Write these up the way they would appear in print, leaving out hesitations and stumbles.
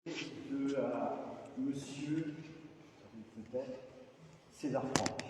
de Monsieur peut-être César Franck.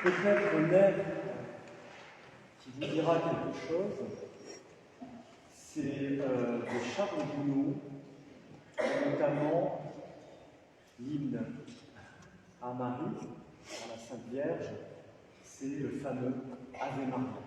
Peut-être une œuvre qui vous dira quelque chose, c'est de Charles Gounod, notamment l'hymne à Marie, à la Sainte Vierge, c'est le fameux Ave Maria.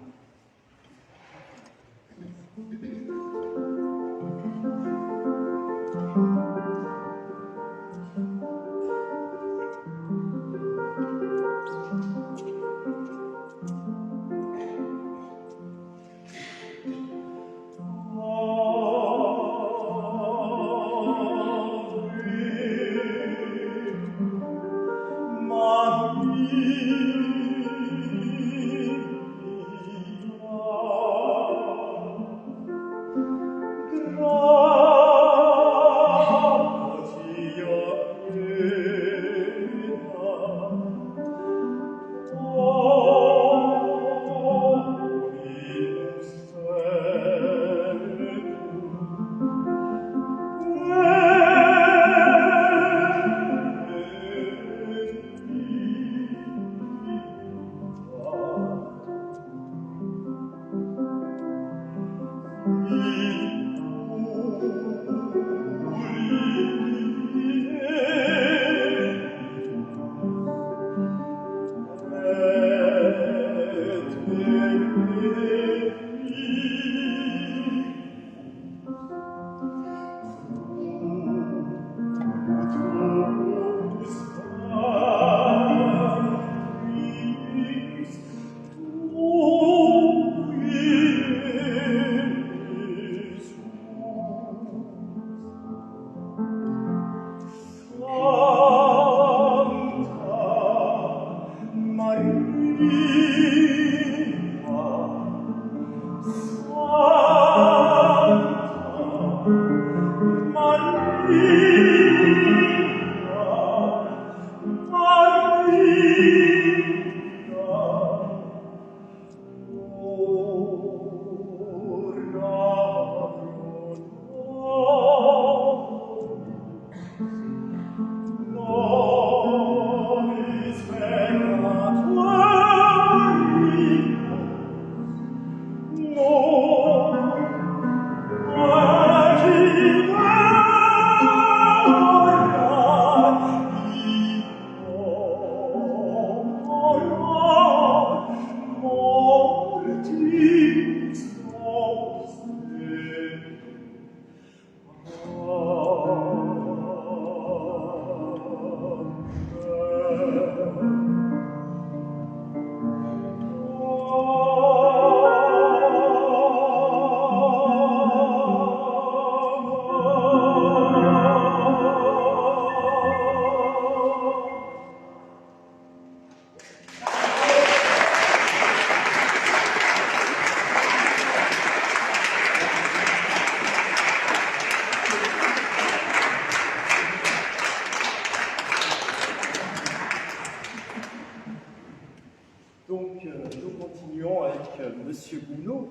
Monsieur Gounod,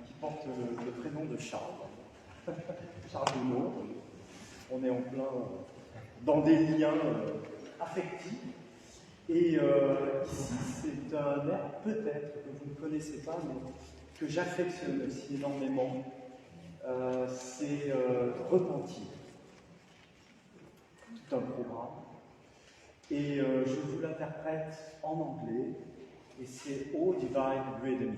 qui porte le prénom de Charles. Charles Gounod. On est en plein dans des liens affectifs. Et ici, c'est un air peut-être que vous ne connaissez pas, mais que j'affectionne aussi énormément. C'est Repentir. Tout un programme. Et je vous l'interprète en anglais. Et c'est O Divine Rhythm.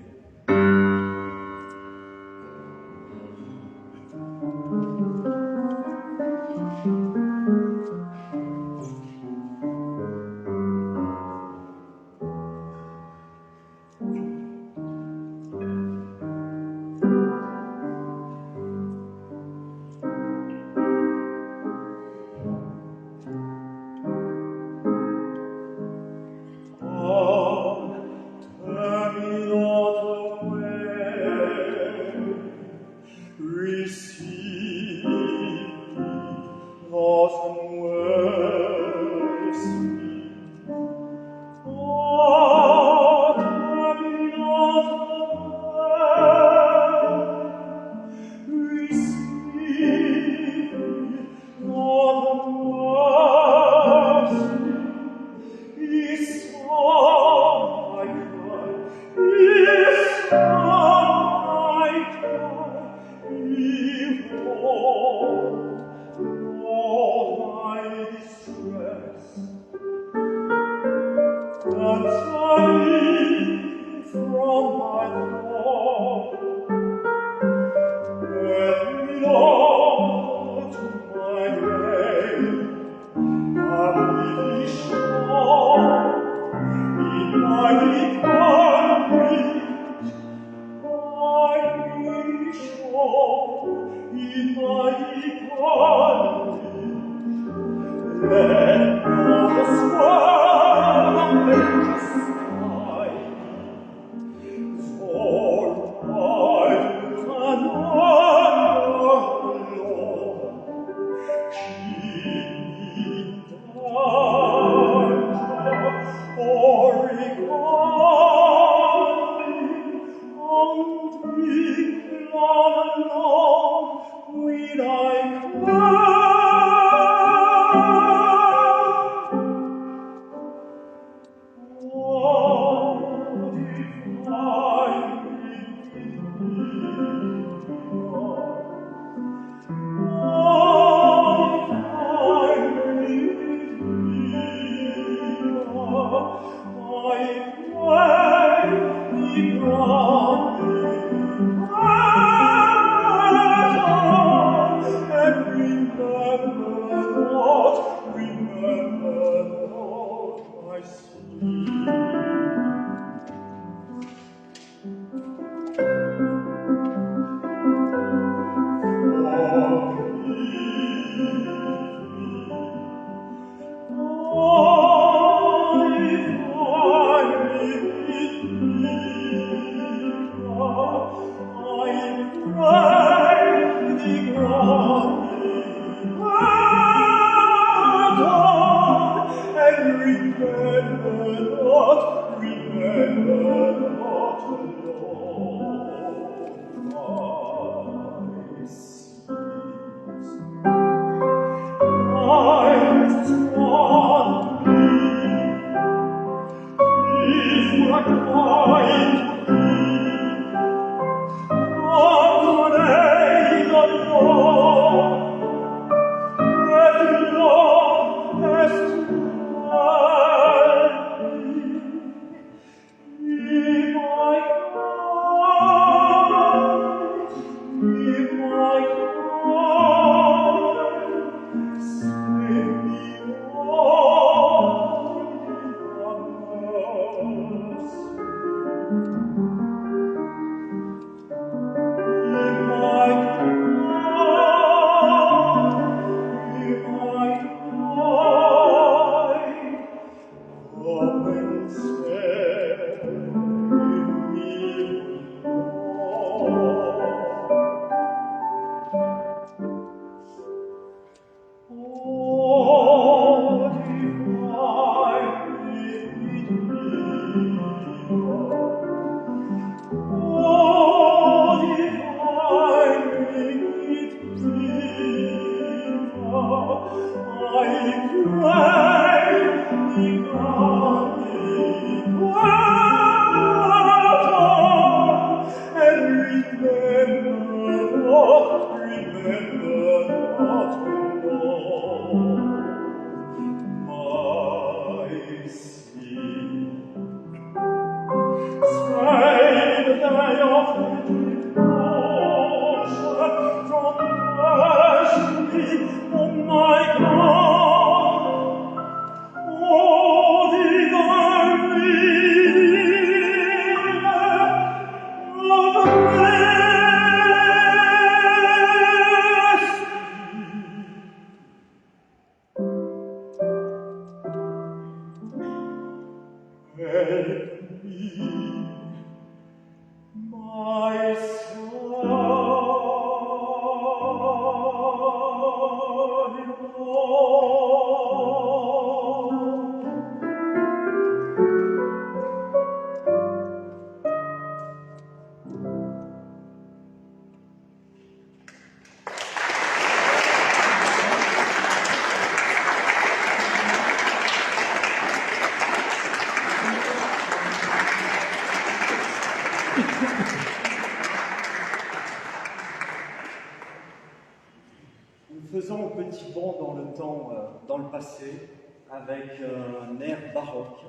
Faisons un petit bond dans le temps, dans le passé, avec un air baroque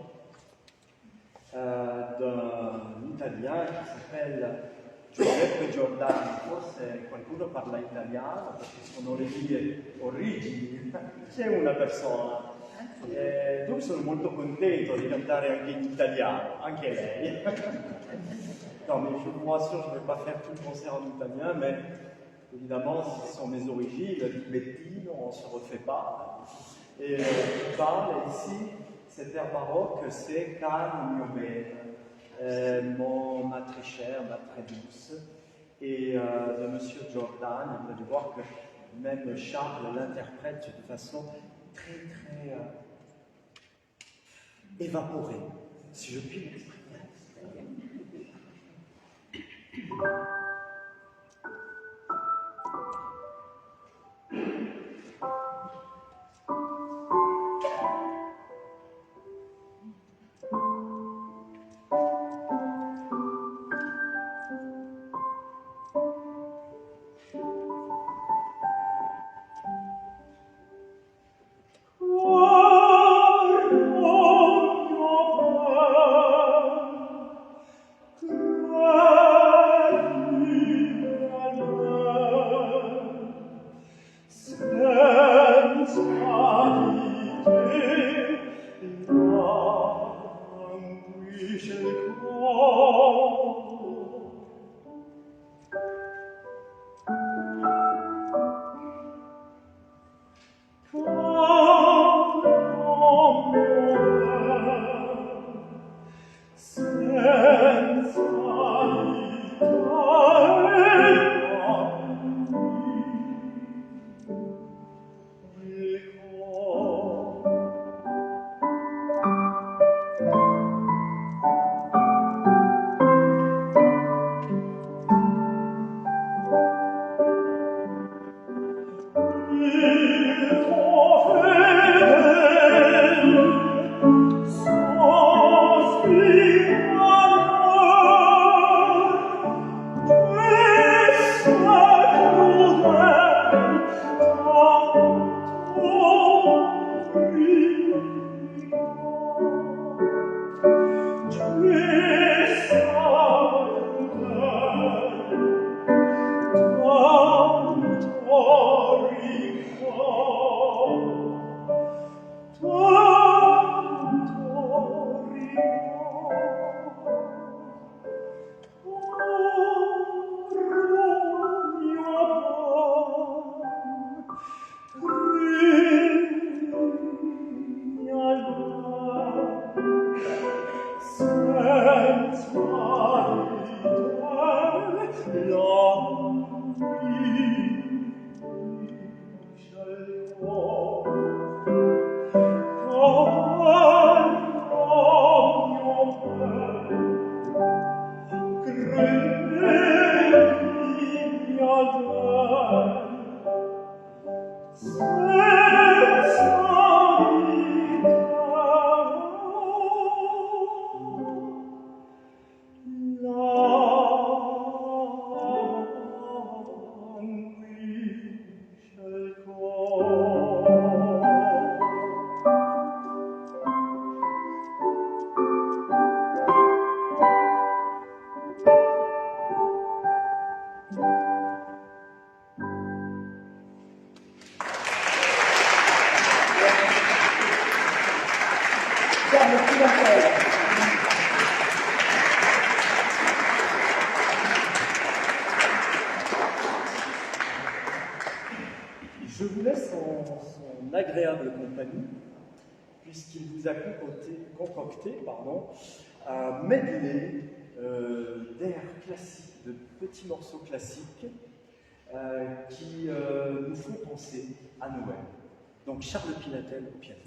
d'un Italien qui s'appelle Giuseppe Giordano. Forse qualcuno parla italiano, perché sono le mie origini, c'è una persona. Dunque sono molto contento di cantare anche in italiano, anche lei. Non, mais je vous rassure, je ne vais pas faire tout le concert en italien, mais évidemment, ce sont mes origines, tibétines, on ne se refait pas. Et je parle ici, cet air baroque, c'est Calme mio bene, ma très chère, ma très douce, et de Monsieur Jordan. Vous allez voir que même Charles l'interprète de façon très, très évaporée, si je puis m'exprimer. Raphaël. Je vous laisse en son agréable compagnie, puisqu'il vous a concocté un medley d'airs classiques, de petits morceaux classiques qui nous font penser à Noël. Donc Charles Pinatel au piano.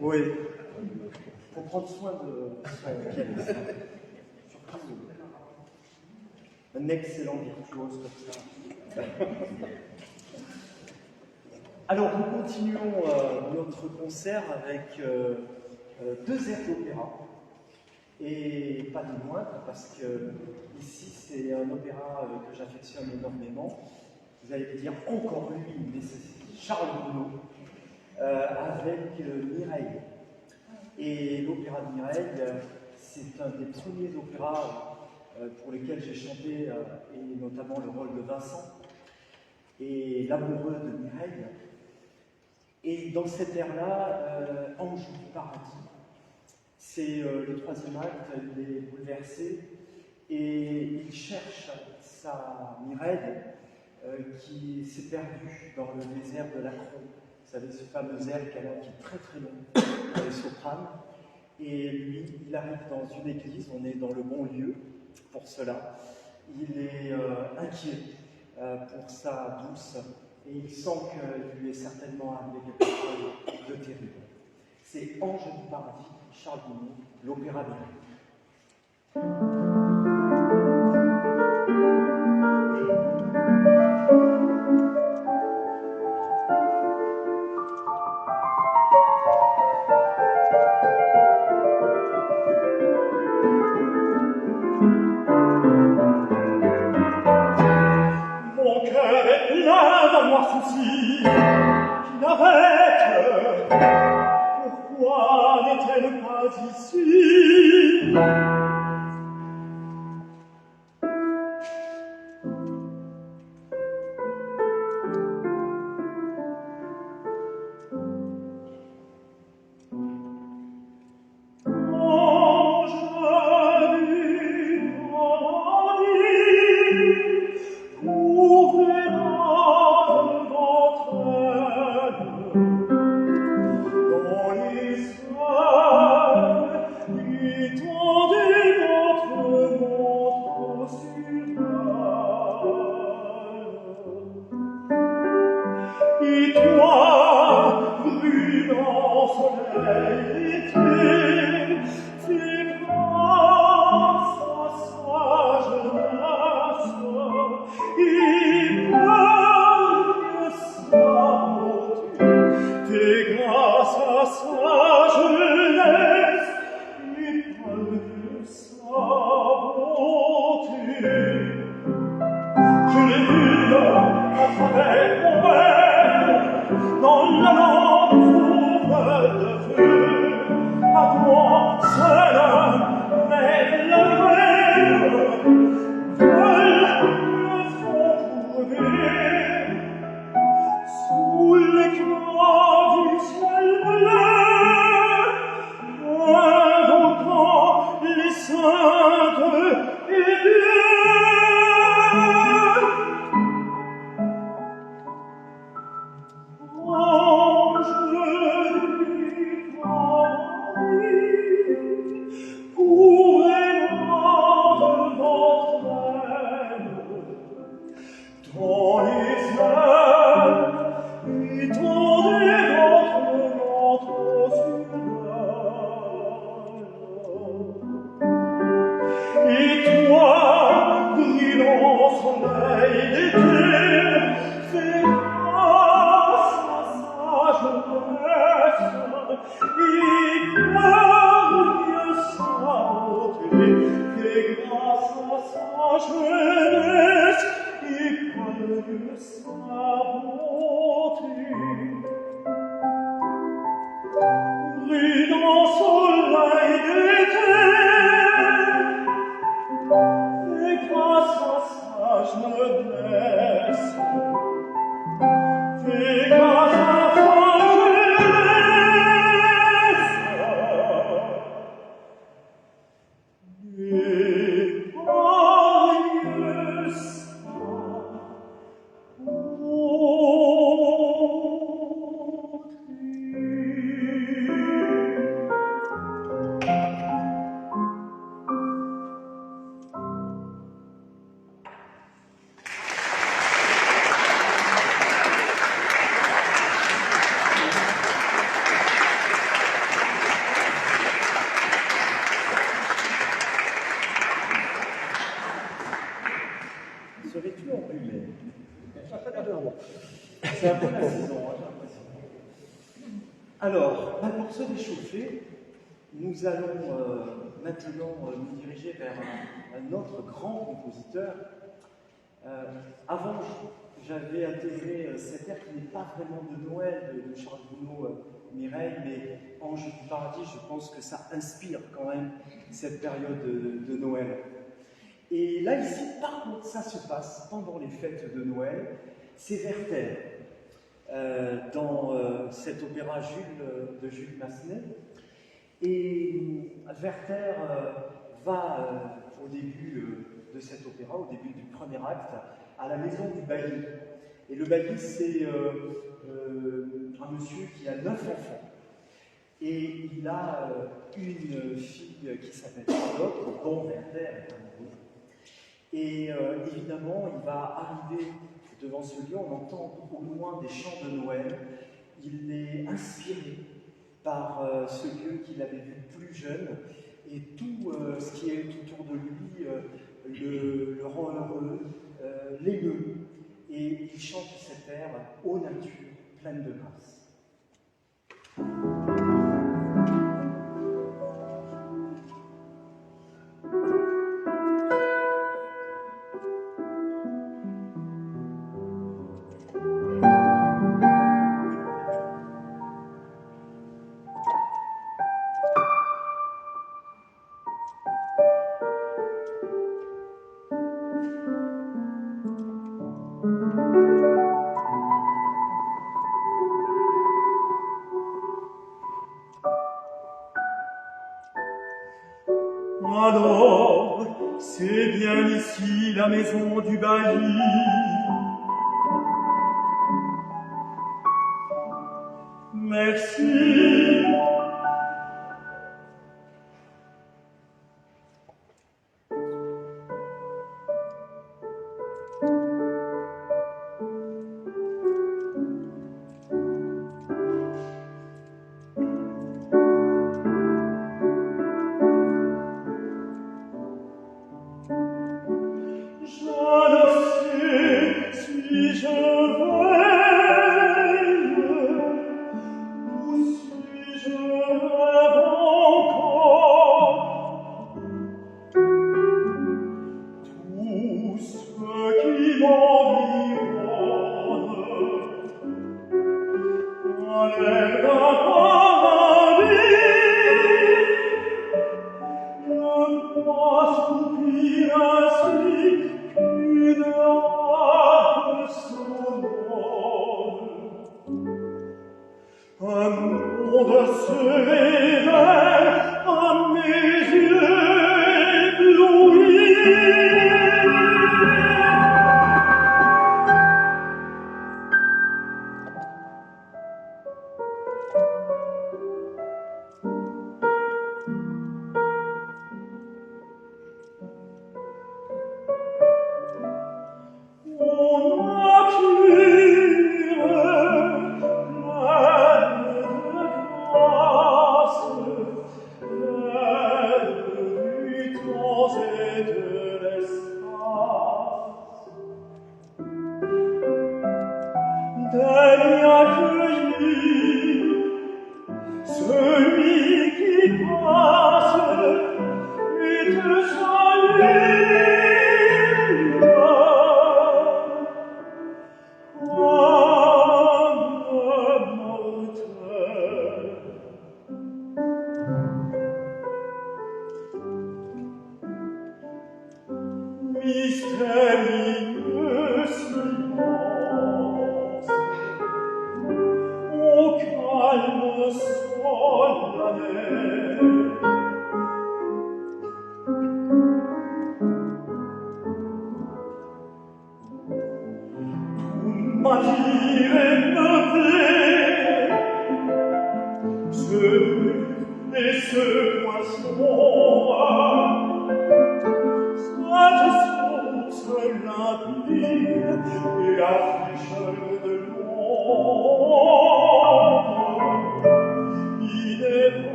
Oui, il faut prendre soin de son pianiste. Surtout un excellent virtuose comme ça. Alors, nous continuons notre concert avec deux airs d'opéra. Et pas des moindres, parce que ici, c'est un opéra que j'affectionne énormément. Vous allez me dire encore lui, mais c'est Charles Gounod. Avec Mireille. Et l'opéra de Mireille, c'est un des premiers opéras pour lesquels j'ai chanté, et notamment le rôle de Vincent, et l'amoureux de Mireille. Et dans cet air-là, Ange du paradis, c'est le troisième acte, il est bouleversé, et il cherche sa Mireille qui s'est perdue dans le désert de l'Acron. Vous savez, ce fameux air qu'elle a qui est très très long pour les sopranes. Et lui, il arrive dans une église, on est dans le bon lieu pour cela. Il est inquiet pour sa douce et il sent qu'il lui est certainement arrivé quelque chose de terrible. C'est Ange du paradis, Charles Gounod, l'opéra Mireille. Souci qui n'avait pourquoi n'est-elle pas ici? Dans les airs, et dans les jeunesse. Fais grâce à sa jeunesse. N'épargne sa Serais-tu enrhumé? C'est un peu la saison, hein, j'ai l'impression. Alors, pour se réchauffer, nous allons maintenant nous diriger vers un autre grand compositeur. Avant, j'avais intégré cet air qui n'est pas vraiment de Noël, de Charles Gounod, Mireille, mais Ange du Paradis, je pense que ça inspire quand même cette période de Noël. Et là, ici, par contre, ça se passe pendant les fêtes de Noël. C'est Werther, dans cet opéra de Jules Massenet. Et Werther va, au début de cet opéra, au début du premier acte, à la maison du bailli. Et le bailli, c'est un monsieur qui a 9 enfants. Et il a une fille qui s'appelle Charlotte, dont Werther est amoureux. Et évidemment, il va arriver devant ce lieu, on entend au loin des chants de Noël. Il est inspiré par ce lieu qu'il avait vu plus jeune, et tout ce qui est autour de lui le rend heureux, l'émeut. Et il chante cet air « Ô nature, pleine de grâce ». Alors, c'est bien ici la maison du bailli. Merci.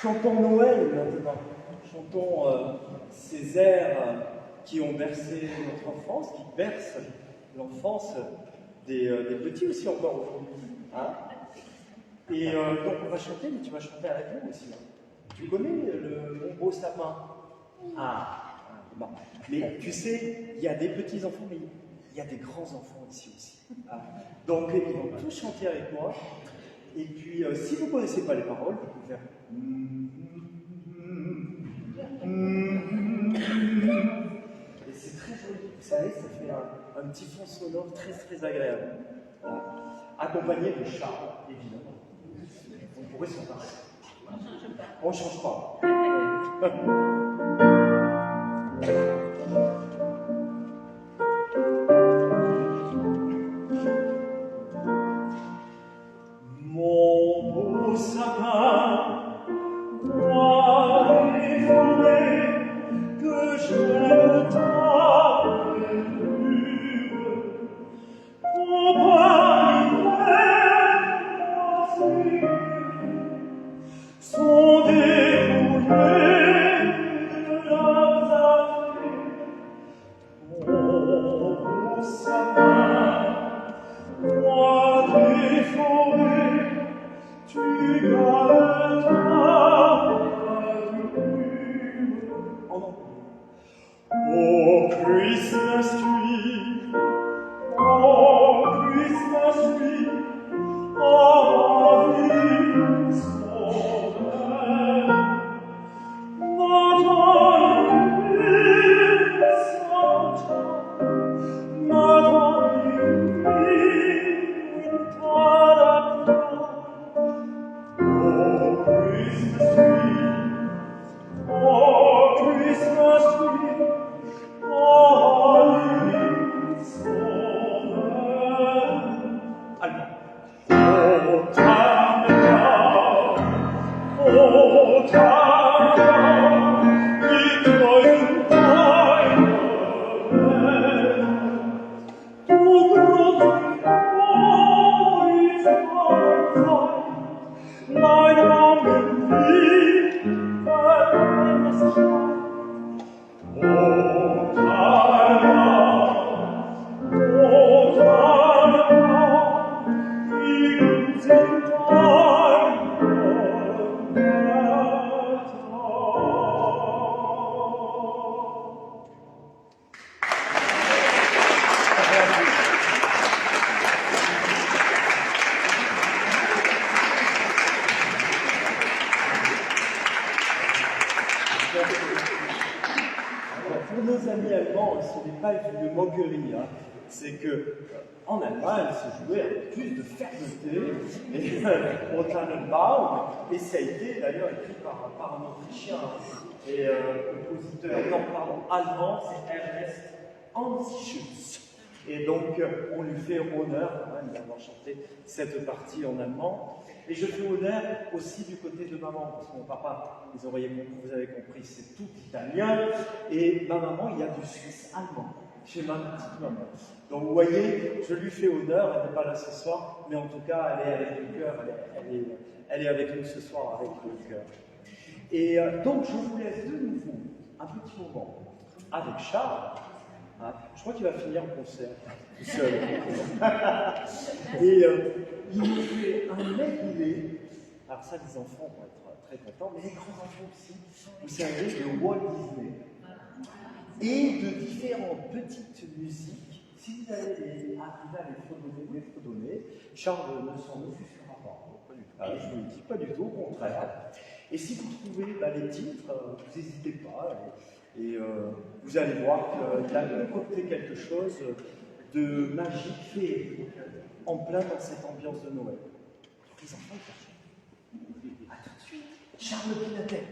Chantons Noël maintenant, chantons ces airs qui ont bercé notre enfance, qui bercent l'enfance des petits aussi encore aujourd'hui. Hein, et donc on va chanter, mais tu vas chanter avec nous aussi. Tu connais Mon beau sapin? Bon. Mais tu sais, il y a des petits enfants, mais il y a des grands enfants ici aussi. Hein. Donc ils vont tous chanter avec moi. Et puis, si vous ne connaissez pas les paroles, vous pouvez faire. Et c'est très joli, vous savez, ça fait un petit fond sonore très très agréable. Voilà. Accompagné de Charles, évidemment. On pourrait s'en parler. On ne change pas. Mon beau sapin, moi déformé, que j'aime ta verdure, sont découvert de leurs affaires. Mon beau sapin, moi déformé, tu gardes ta verdure. Oh Christmas tree, oh Christmas tree, oh it's so bad. Not only sunshine, not only wind, oh Christmas tree, oh Christmas tree, oh it's so bad. Oh, time down, oh, time down, it wasn't time to grow to know it's our time. Lie down and be the endless shine. Oh, time down, oh, time down, it's in time of that all. Alors, pour nos amis allemands, ce n'est pas une moquerie. Hein. c'est que en Allemagne, se jouait avec plus de fermeté, et on Tannenbaum, et ça a été d'ailleurs écrit par un Autrichien, et compositeur, non, pardon, allemand, c'est Ernest Ansischutz. Et donc, on lui fait honneur quand même d'avoir chanté cette partie en allemand. Et je fais honneur aussi du côté de maman, parce que mon papa, vous avez compris, c'est tout italien, et ma maman, il y a du suisse allemand chez ma petite maman. Donc vous voyez, je lui fais honneur, elle n'est pas là ce soir, mais en tout cas, elle est avec le cœur, elle est avec nous ce soir avec le cœur. Et donc, je vous laisse de nouveau un petit moment avec Charles. Hein, je crois qu'il va finir le concert tout seul. Et il nous fait un medley. Alors ça, les enfants vont être très contents, mais les grands-enfants aussi. Vous savez, de Walt Disney. Et de différentes petites musiques. Si vous allez arriver à les fredonner, Charles ne s'en offusquera pas. Je vous le dis, pas du tout, au contraire. Et si vous trouvez les titres, vous n'hésitez pas. Et vous allez voir qu'il a concocté quelque chose de magique, féerique, en plein dans cette ambiance de Noël. Les enfants, cherchent. À tout de suite, Charles Pinatel.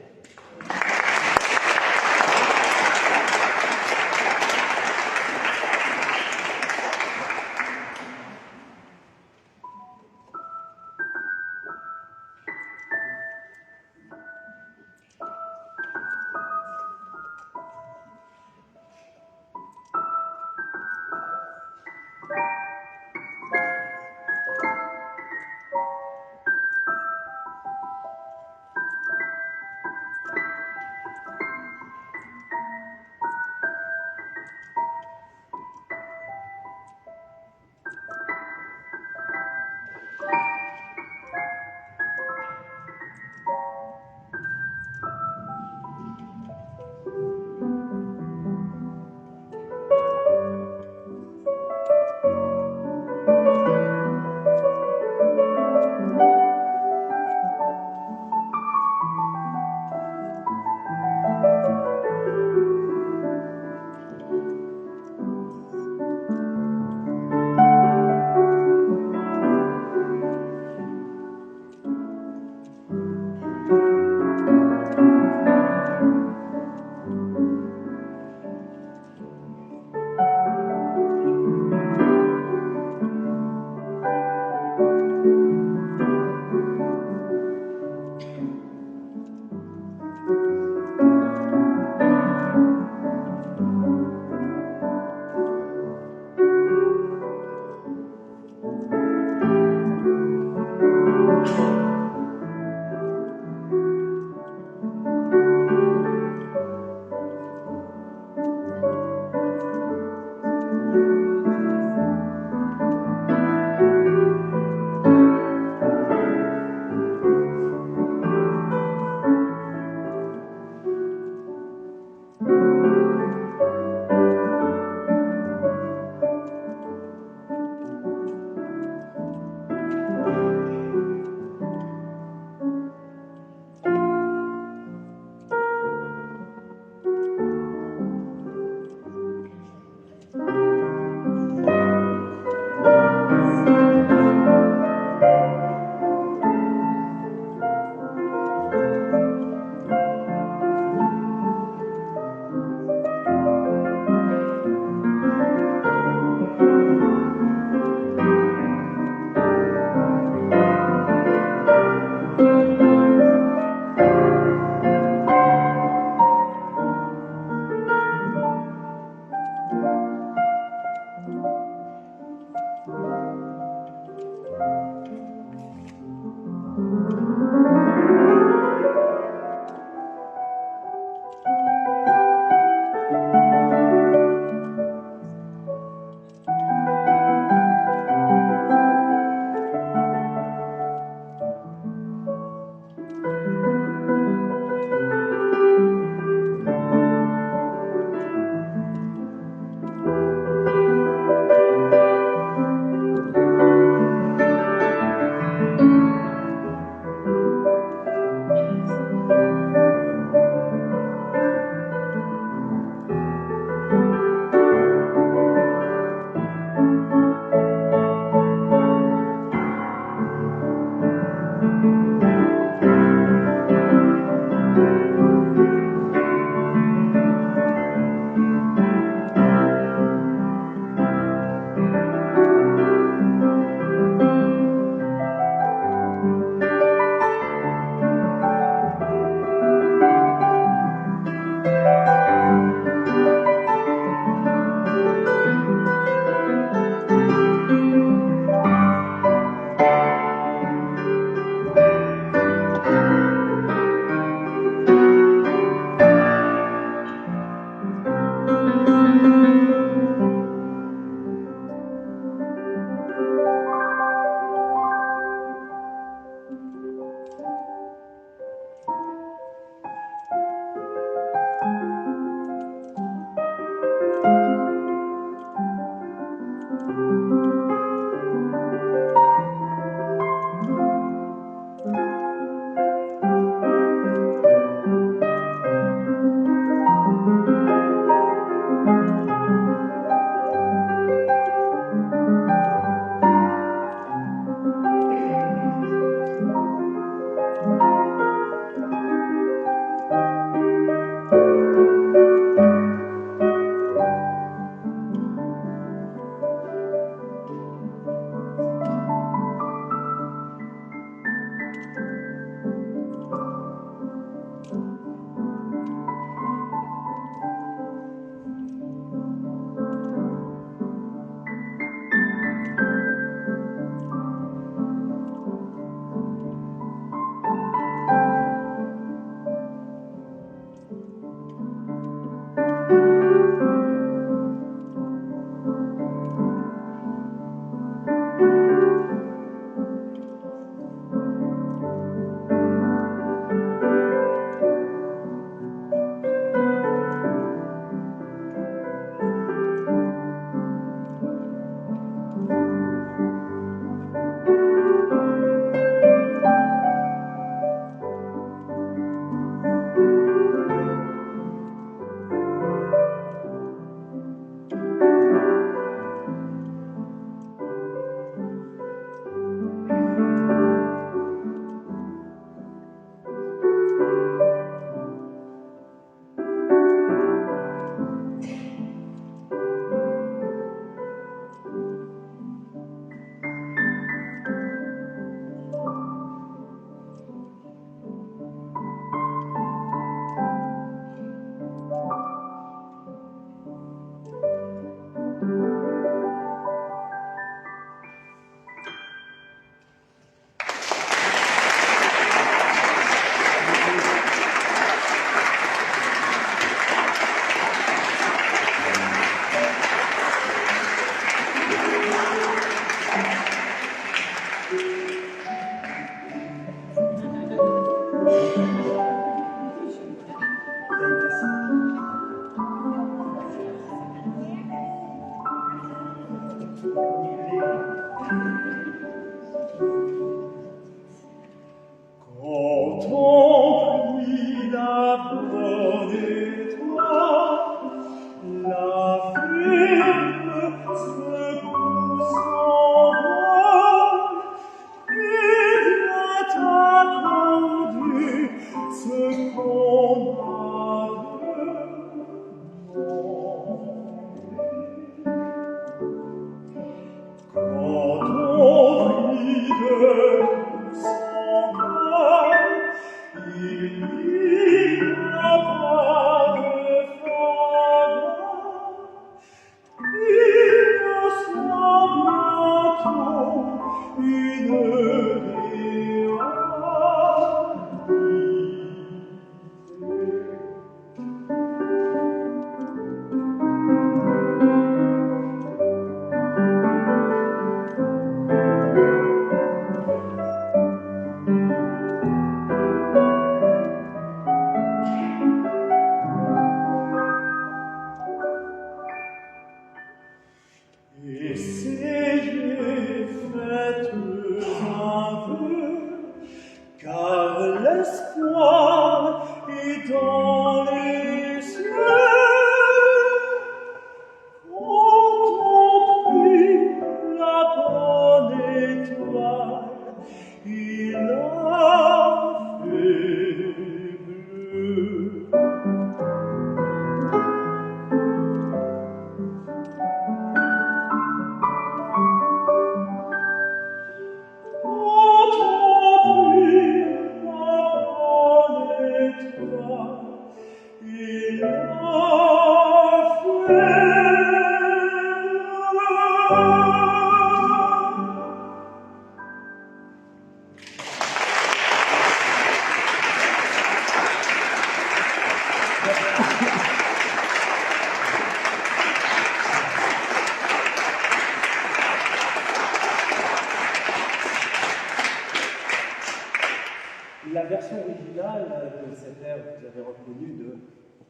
La version originale de cet air, vous avez reconnu, de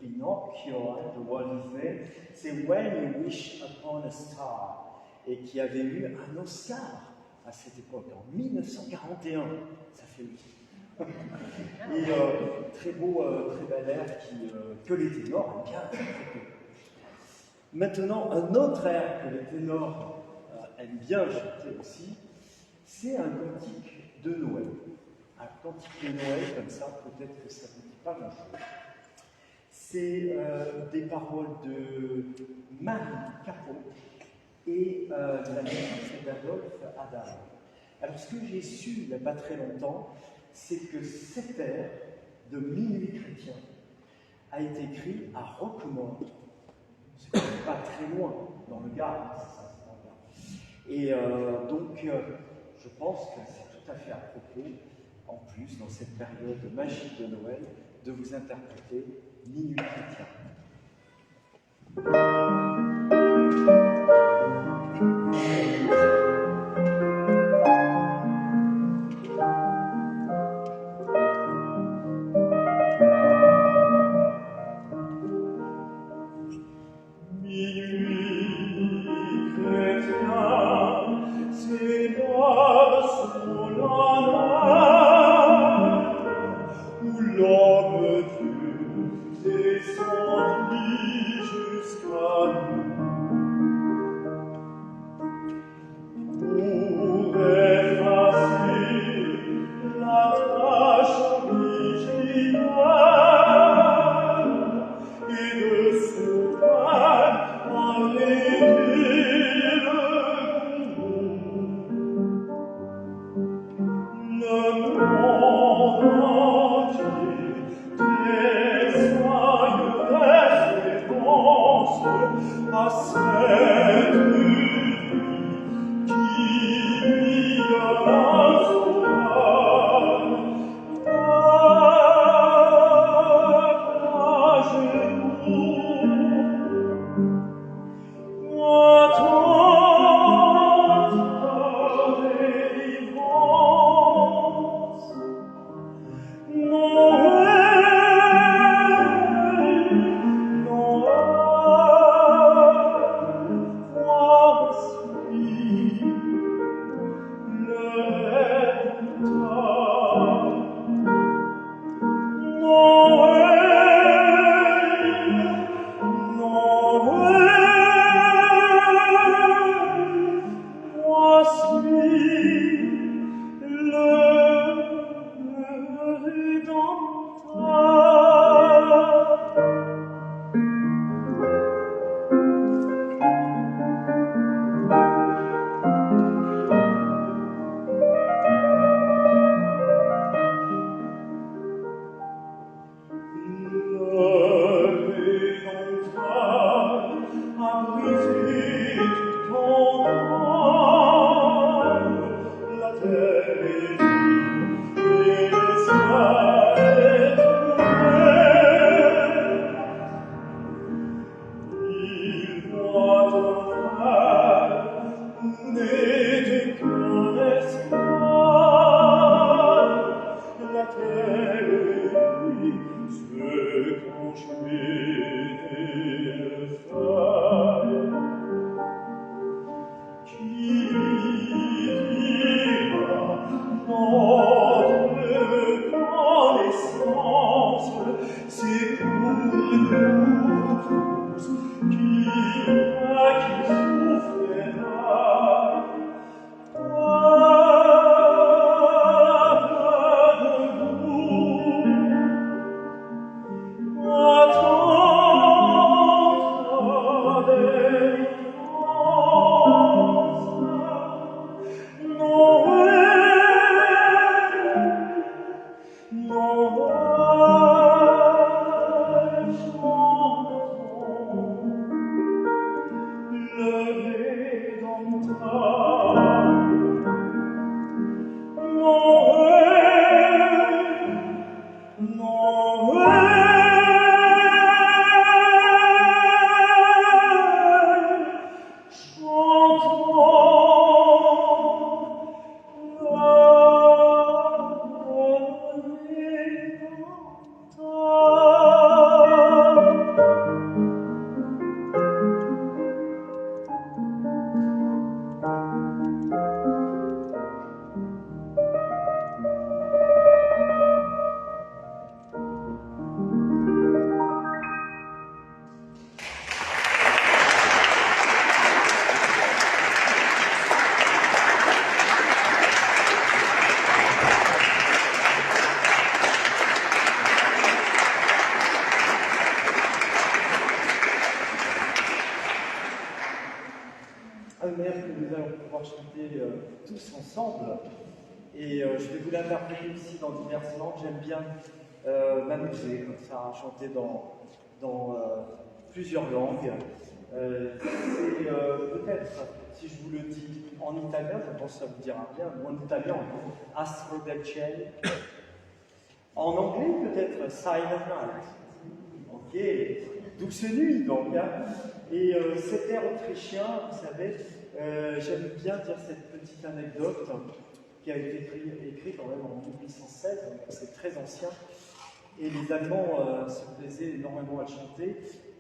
Pinocchio, hein, de Walt Disney, c'est When You Wish Upon a Star, et qui avait eu un Oscar à cette époque, en 1941. Ça fait oui. Et très beau, très bel air que les ténors aiment bien. Maintenant, un autre air que les ténors aiment bien chanter aussi, c'est un cantique de Noël. Un cantique de Noël, comme ça, peut-être que ça ne vous dit pas grand-chose. C'est des paroles de Marie Capon et la musique d'Adolphe Adam. Alors, ce que j'ai su il n'y a pas très longtemps, c'est que cet air de Minuit chrétien a été écrit à Roquemort. C'est pas très loin, dans le Gard, c'est ça, c'est dans le Gard. Et donc, je pense que c'est tout à fait à propos, en plus, dans cette période magique de Noël, de vous interpréter Minuit chrétien. tous ensemble. Et je vais vous l'interpréter aussi dans diverses langues. J'aime bien m'amuser comme ça, à chanter dans plusieurs langues. Et peut-être, si je vous le dis en italien, je pense que ça vous dira bien, ou en italien, Astro del Cielo. En anglais, peut-être Silent Night. Ok, douce nuit donc. Hein. Et cet air autrichien, vous savez, j'aime bien dire cette petite anecdote qui a été écrite quand même en 1816, donc c'est très ancien. Et les Allemands se plaisaient énormément à le chanter.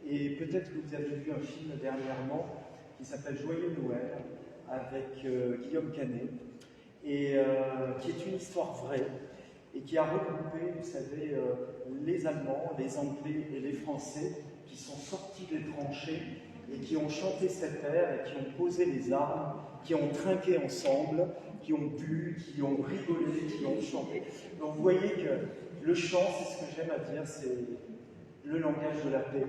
Et peut-être que vous avez vu un film dernièrement qui s'appelle Joyeux Noël avec Guillaume Canet, et qui est une histoire vraie et qui a regroupé, vous savez, les Allemands, les Anglais et les Français qui sont sortis des tranchées et qui ont chanté cet air et qui ont posé les armes, qui ont trinqué ensemble, qui ont bu, qui ont rigolé, qui ont chanté. Donc vous voyez que le chant, c'est ce que j'aime à dire, c'est le langage de la paix.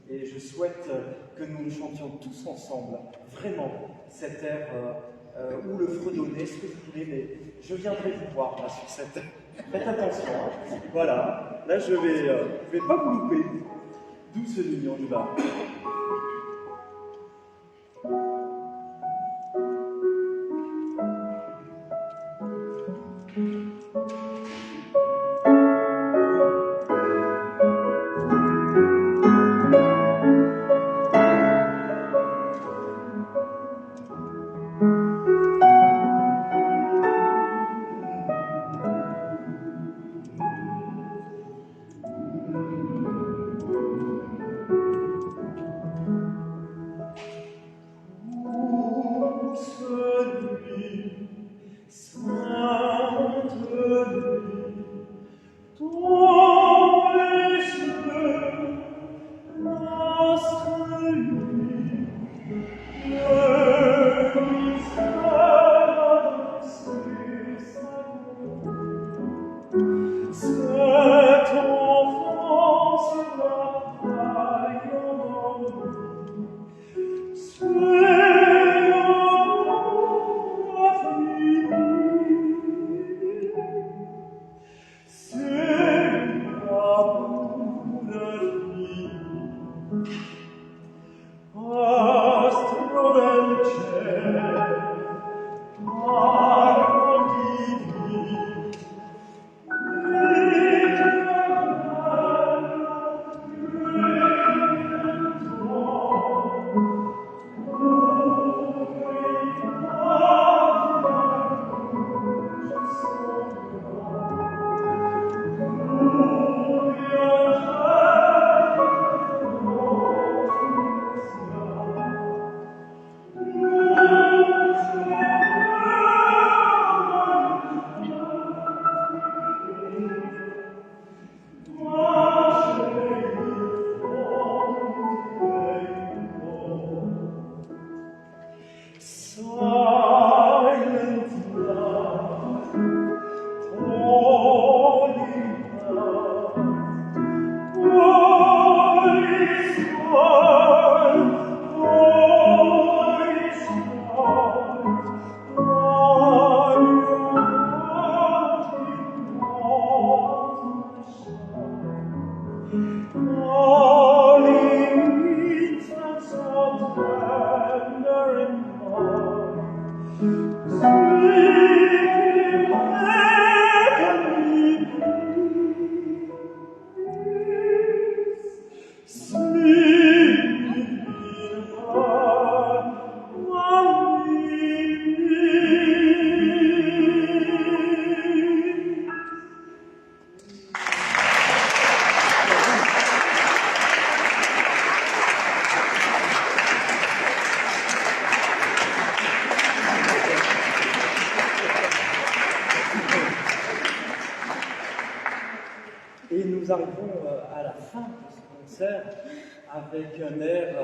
Et je souhaite que nous nous chantions tous ensemble, vraiment, cet air ou le fredonner, ce que vous voulez, mais je viendrai vous voir là sur cette. Faites attention, hein. Voilà, là je vais pas vous louper. Douce nuit, on y va. Et nous arrivons à la fin de ce concert avec un air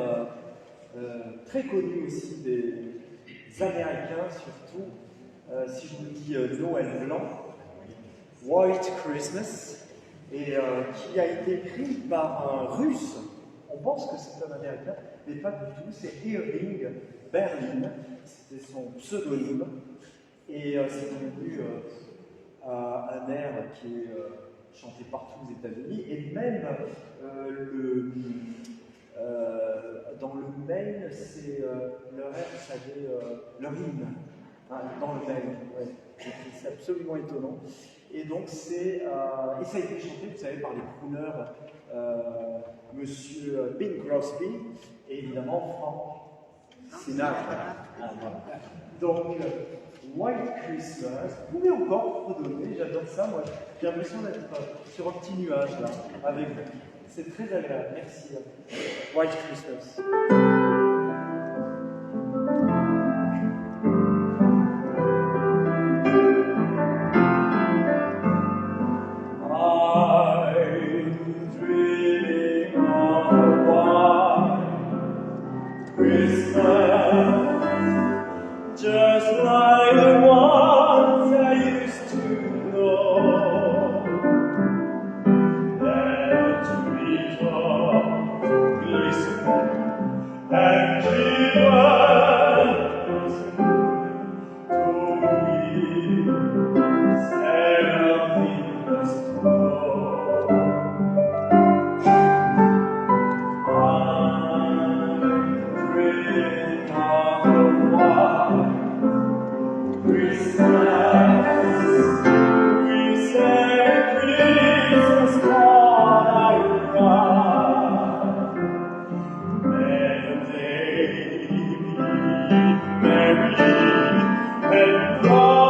très connu aussi des Américains, surtout, si je vous dis Noël blanc, White Christmas, et qui a été écrit par un Russe. On pense que c'est un Américain, mais pas du tout, c'est Irving Berlin, c'était son pseudonyme. Et c'est devenu un air qui est chanté partout aux États-Unis, et même dans le Maine, c'est leur air, vous savez, leur hymne, hein, dans le Maine, ouais. C'est absolument étonnant. Et donc et ça a été chanté, vous savez, par les crooners, Monsieur Bing Crosby, et évidemment Frank Sinatra. Ah, voilà. Donc, White Christmas, vous pouvez encore redonner, j'adore ça, moi j'ai l'impression d'être sur un petit nuage là, avec vous. C'est très agréable, merci. White Christmas. Just like the ones I used to know, that return to glisten and given to me, something must know. I'm dreaming of the one. Christmas, we sang Christmas all around. May the day be merry and bright,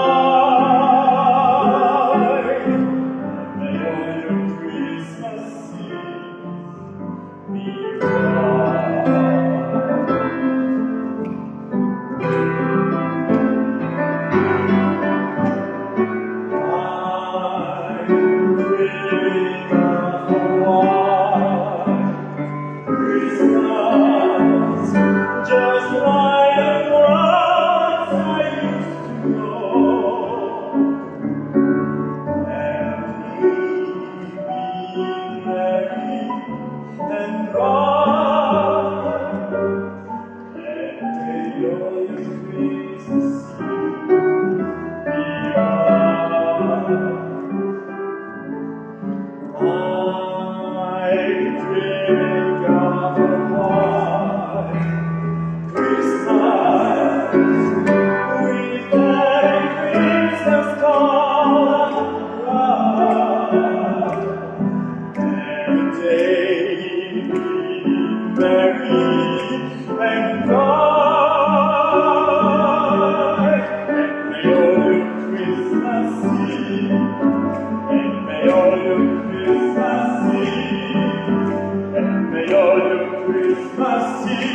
and may all your Christmas Eve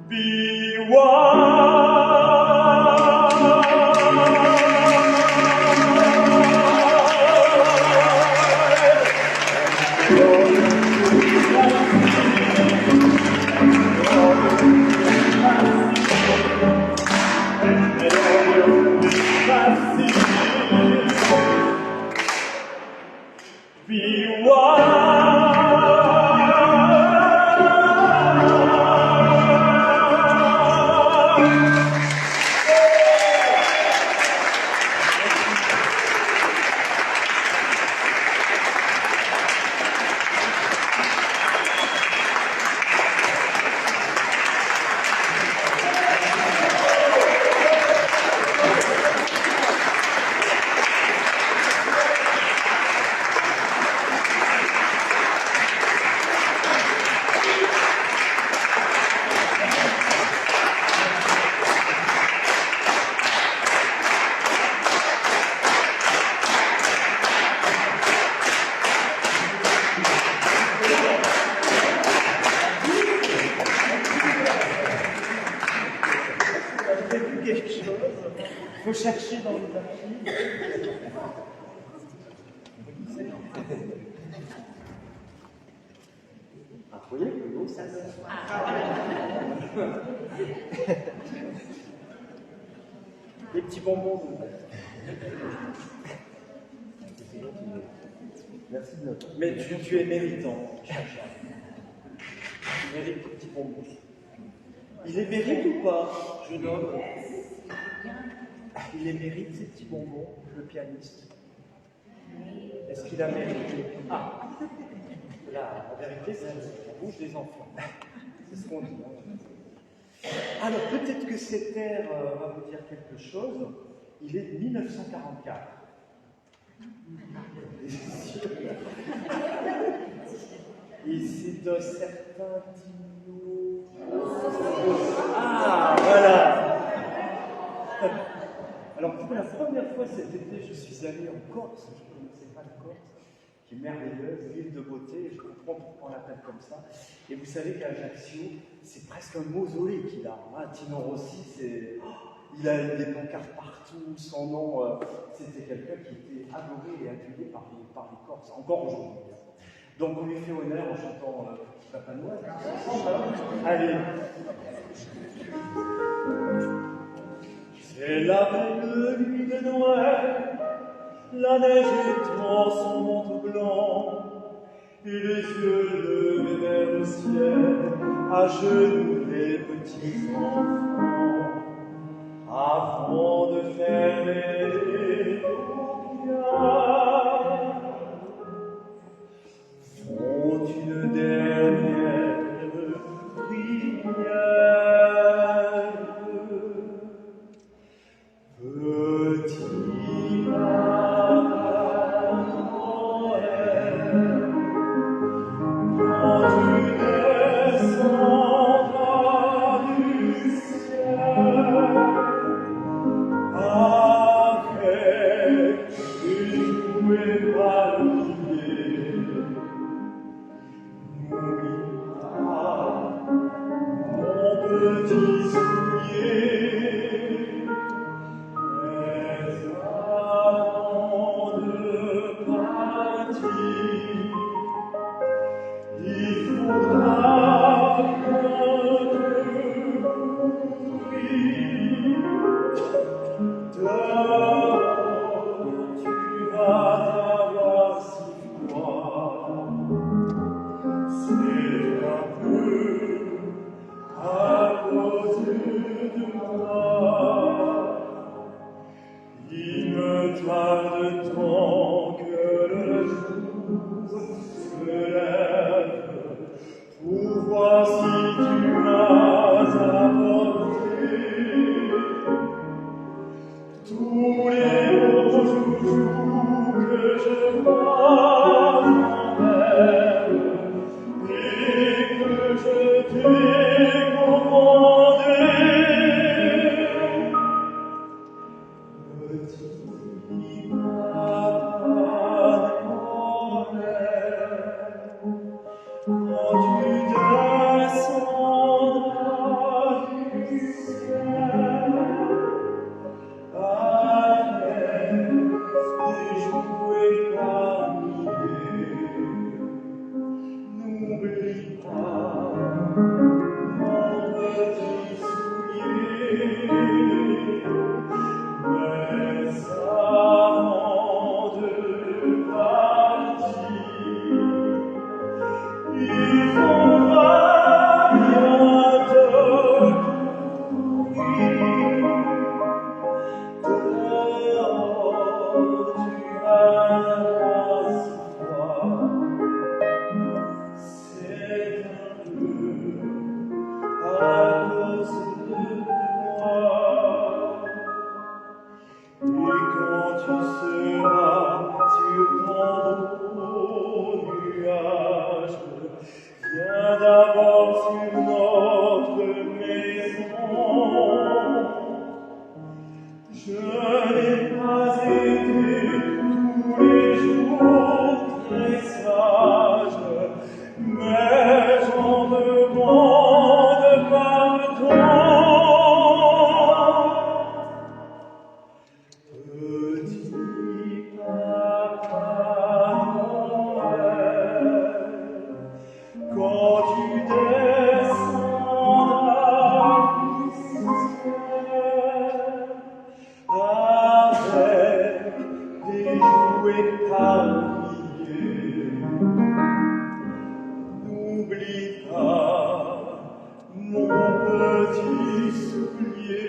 be bright. faut chercher dans les archives. Ah, vous voyez que l'eau, ça les petits bonbons. Merci de notre. Mais tu es méritant, Chacha. Tu mérites tes petits bonbons. Il les mérite ou pas? jeune homme, il les mérite, ces petits bonbons, le pianiste. Est-ce qu'il a mérité? Ah, la vérité, c'est la bouche des enfants. C'est ce qu'on dit. Hein. Alors, peut-être que cet air va vous dire quelque chose. Il est de 1944. Et c'est d'un certain Tino. Ah, voilà. Alors, pour la première fois cet été, je suis allé en Corse. Je ne connaissais pas la Corse, qui est merveilleuse, ville de beauté. Je comprends pourquoi on l'appelle comme ça. Et vous savez qu'à Ajaccio, c'est presque un mausolée qu'il a. Hein. Tino Rossi, c'est... il a des pancartes partout. Son nom, c'était quelqu'un qui était adoré et adulé par les Corses, encore aujourd'hui. Donc, on lui fait honneur en chantant Papa Noël. Allez. C'est la belle nuit de Noël, la neige étend son manteau blanc, et les yeux levés vers le ciel, à genoux les petits enfants, avant de fermer les paupières, font une dernière prière. Petit Papa Noël, quand tu descendras du ciel, avec des jouets palmiers, n'oublie pas mon petit soulier. N'oublie pas mon petit soulier.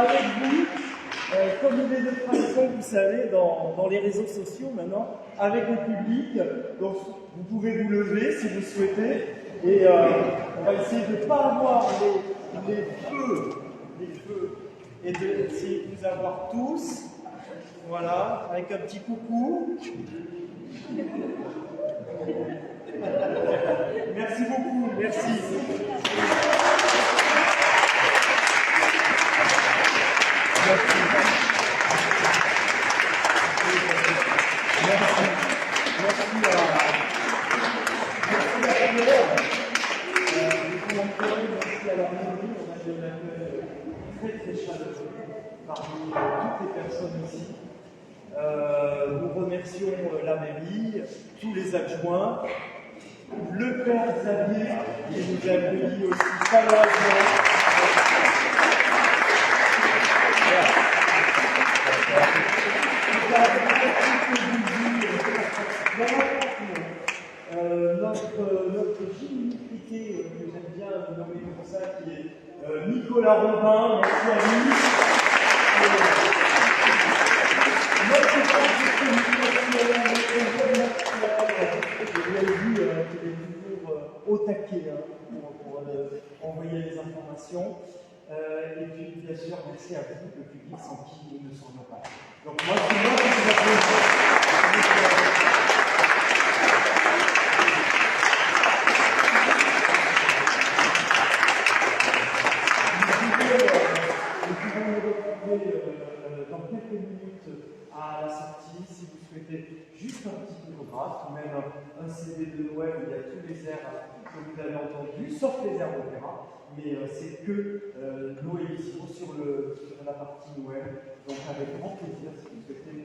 avec vous, comme il est de tradition, vous savez, dans les réseaux sociaux maintenant, avec le public. Donc, vous pouvez vous lever si vous souhaitez. Et on va essayer de ne pas avoir les feux, et d'essayer de vous avoir tous. Voilà, avec un petit coucou. Merci beaucoup, merci. Parmi toutes les personnes ici. Nous remercions la mairie, tous les adjoints, le père Xavier qui nous a accueillis aussi chaleureusement. Notre Gilles Piquet, que j'aime bien nommer comme ça, qui est Nicolas Robin, merci à lui. Notre vous avez vu qu'il est toujours au taquet pour envoyer les informations. Et puis, bien sûr, merci à vous, le public sans qui nous ne serions pas. Donc, moi, c'est moi qui vous applaudis. Dans quelques minutes à la sortie, si vous souhaitez juste un petit autographe, ou même un CD de Noël où il y a tous les airs que vous avez entendus, sauf les airs d'opéra, mais c'est que Noëlissimo sur la partie Noël. Donc avec grand plaisir si vous souhaitez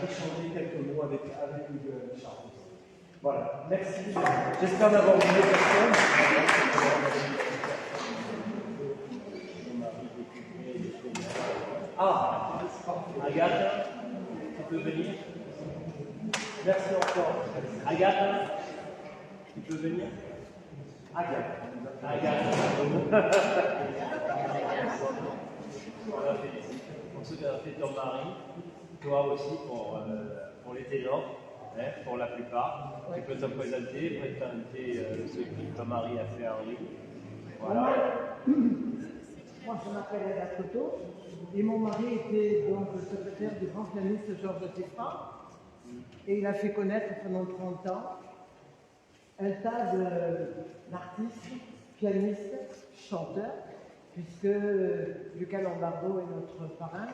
échanger quelques mots avec Charles. Voilà, merci. J'espère n'avoir oublié personne. Ah, Agathe, tu peux venir? Merci encore. Agathe, tu peux venir? Agathe. Pour ceux qui ont fait ton mari, toi aussi pour les ténors, hein, pour la plupart. Tu peux te présenter ce que ton mari a fait à Henri. Voilà. Moi, je m'appelle Agathe Coteau et mon mari était donc le secrétaire du grand pianiste Georges Teffra et il a fait connaître pendant 30 ans un tas d'artistes, pianistes, chanteurs, puisque Luca Lombardo est notre parrain.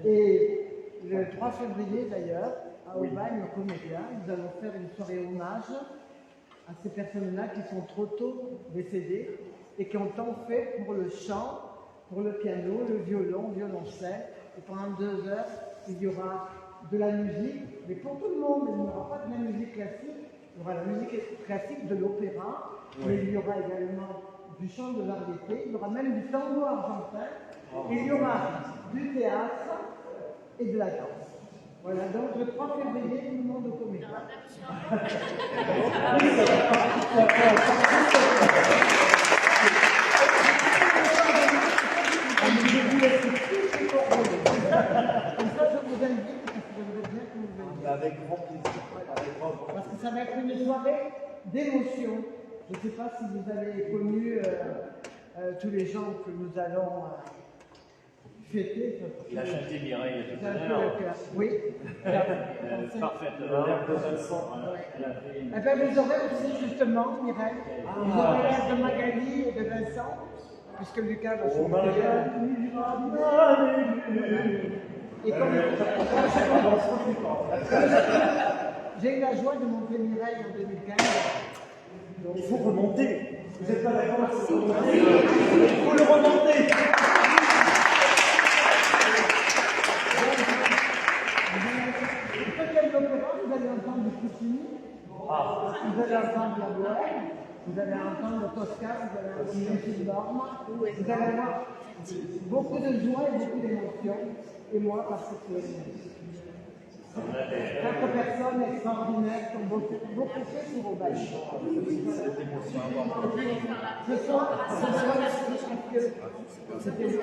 Et le 3 février d'ailleurs, à Aubagne, au Comédia, nous allons faire une soirée hommage à ces personnes-là qui sont trop tôt décédées et qui ont tant fait pour le chant, pour le piano, le violon, le violoncelle. Et pendant 2 heures, il y aura de la musique, mais pour tout le monde, il n'y aura pas de la musique classique, il y aura la musique classique de l'opéra, mais il y aura également du chant de variété, il y aura même du tango argentin, et il y aura du théâtre et de la danse. Voilà, donc le 3 février, tout le monde au Comédia. Avec grand plaisir. Parce que ça va être une soirée d'émotion. Je ne sais pas si vous avez connu tous les gens que nous allons fêter. Il a chanté Mireille tout à l'heure. Oui. Parfaitement. Eh bien, vous aurez aussi justement, Mireille, vous aurez l'air de Magali et de Vincent, puisque Lucas va chanter. Et comme j'ai eu la joie de monter Mireille en 2015. Il faut remonter. Vous n'êtes pas d'accord avec ça? Il faut le remonter. Peut-être l'opéra, vous allez entendre du Puccini, vous allez entendre la Bohème, vous allez entendre Tosca, vous allez entendre Gilles-Dorme, vous allez avoir beaucoup de joie et beaucoup d'émotion. Et moi, parce que 4 personnes extraordinaires qui ont beaucoup fait sur Aubagne. Ce soir, c'était les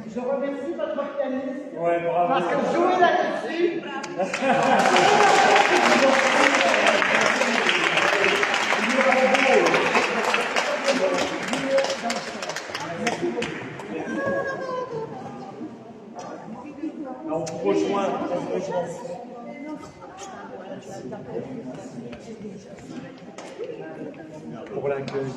Je remercie votre pianiste parce que jouer là-dessus. On vous rejoint. Pour l'accueil.